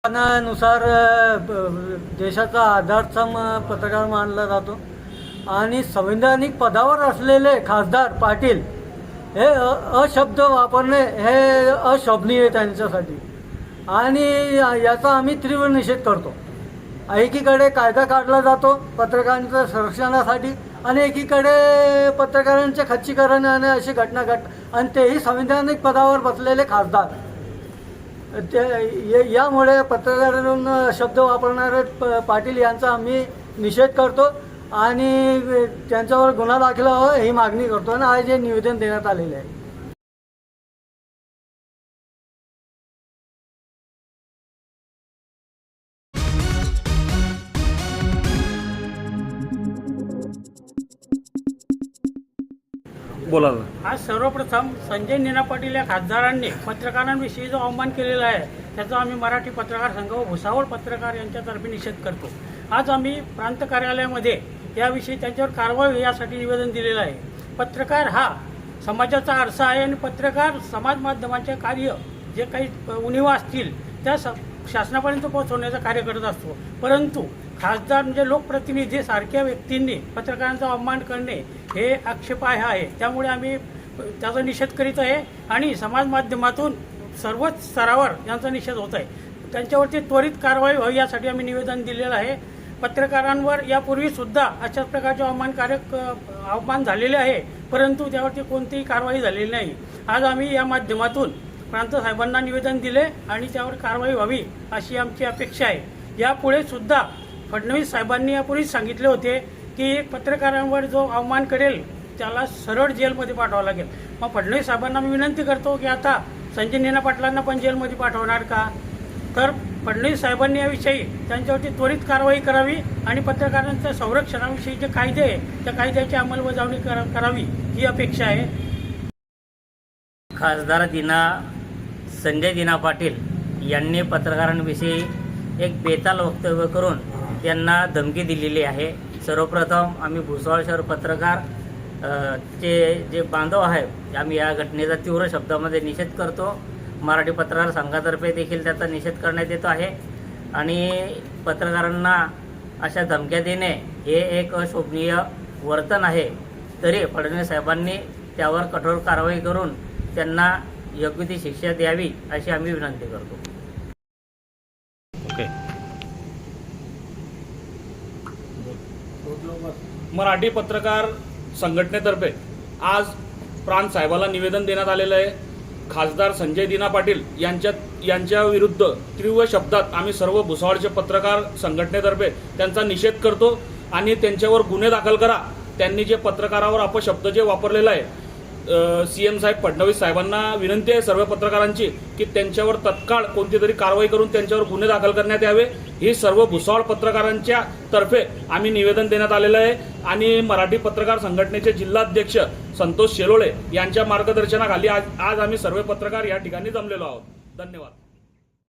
नुसार देशाचा आधारस्तंभ पत्रकार मानला जातो आणि संवैधानिक पदावर असलेले खासदार पाटील हे अशब्द वापरणे हे अशोभनीय त्यांच्यासाठी आणि याचा आम्ही तीव्र निषेध करतो। एकीकडे कायदा काढला जातो पत्रकारांच्या संरक्षणासाठी आणि एकीकडे पत्रकारांच्या खच्चीकरणाने अशी घटना आणि तेही संवैधानिक पदावर बसलेले खासदार यामुळे पत्रकारांना शब्द वापरणारे पाटील यांचा आम्ही निषेध करतो आणि त्यांच्यावर गुन्हा दाखल व्हावा ही मागणी करतो आणि आज हे निवेदन देण्यात आलेले आहे। बोला। आज सर्वप्रथम संजय नीना पाटील या खासदारांनी पत्रकारांविषयी जो अवमान केलेला आहे त्याचा आम्ही मराठी पत्रकार संघ व भुसावळ पत्रकार यांच्यातर्फे निषेध करतो। आज आम्ही प्रांत कार्यालयामध्ये याविषयी त्यांच्यावर कारवाई यासाठी निवेदन दिलेलं आहे। पत्रकार हा समाजाचा आरसा आहे आणि पत्रकार समाज माध्यमांचे कार्य जे काही उणिवा असतील त्या शासनापर्यंत पोहोचवण्याचं कार्य करत असतो, परंतु खासदार म्हणजे लोकप्रतिनिधी सारख्या व्यक्तींनी पत्रकारांचा अवमान करणे हे आक्षेपार्ह आहे। त्यामुळे आम्ही त्याचा निषेध करीत आहे आणि समाज माध्यमातून सर्वच स्तरावर यांचा निषेध होत आहे। त्यांच्यावरती त्वरित कारवाई व्हावी यासाठी आम्ही निवेदन दिलेलं आहे। पत्रकारांवर यापूर्वी सुद्धा अशाच प्रकारचे अवमान झालेले आहे, परंतु त्यावरती कोणतीही कारवाई झालेली नाही। आज आम्ही या माध्यमातून प्रांत साहेबांना निवेदन दिले आणि त्यावर कारवाई व्हावी अशी आमची अपेक्षा आहे। यापुढे सुद्धा फडणवीस साहेबांनी यापूर्वीच सांगितले होते की पत्रकारांवर जो अवमान करेल त्याला सरळ जेलमध्ये पाठवावं लागेल। मग फडणवीस साहेबांना मी विनंती करतो की आता संजय नीना पाटलांना पण जेलमध्ये पाठवणार का? तर फडणवीस साहेबांनी याविषयी त्यांच्यावरती त्वरित कारवाई करावी आणि पत्रकारांच्या संरक्षणाविषयी जे कायदे आहे त्या कायद्याची अंमलबजावणी करावी ही अपेक्षा आहे। खासदार संजय नीना पाटील यांनी पत्रकारांविषयी एक बेताल वक्तव्य करून त्यांना धमकी दिलेली आहे। सर्वप्रथम आम्ही भुसावळ शहर पत्रकार चे जे बांधव आहेत आम्ही या घटनेचा तीव्र शब्दामध्ये निषेध करतो। मराठी पत्रकार संघातर्फे देखील त्याचा निषेध करण्यात येतो आहे आणि पत्रकारांना अशा धमक्या देणे हे एक अशोभनीय वर्तन आहे। तरी फडणवीस साहेबांनी त्यावर कठोर कारवाई करून त्यांना योग्य ती शिक्षा द्यावी अशी आम्ही विनंती करतो। ओके। मराठी पत्रकार संघटनेतर्फे आज प्रांत साहेबाला निवेदन देण्यात आलेलं आहे। खासदार संजय नीना पाटील यांच्या विरुद्ध तीव्र शब्दात आम्ही सर्व भुसावळचे पत्रकार संघटनेतर्फे त्यांचा निषेध करतो आणि त्यांच्यावर गुन्हे दाखल करा। त्यांनी जे पत्रकारावर अपशब्द जे वापरलेला आहे सीएम साहेब फडणवीस साहेबांना विनंती आहे सर्व पत्रकारांची की त्यांच्यावर तत्काळ कोणती तरी कारवाई करून त्यांच्यावर गुन्हे दाखल करण्यात यावे। ही सर्व भुसावळ पत्रकारांच्या तर्फे आम्ही निवेदन देण्यात आलेलं आहे आणि मराठी पत्रकार संघटनेचे जिल्हाध्यक्ष संतोष शेलोळे यांच्या मार्गदर्शनाखाली आज आम्ही सर्व पत्रकार या ठिकाणी जमलेलो आहोत। धन्यवाद।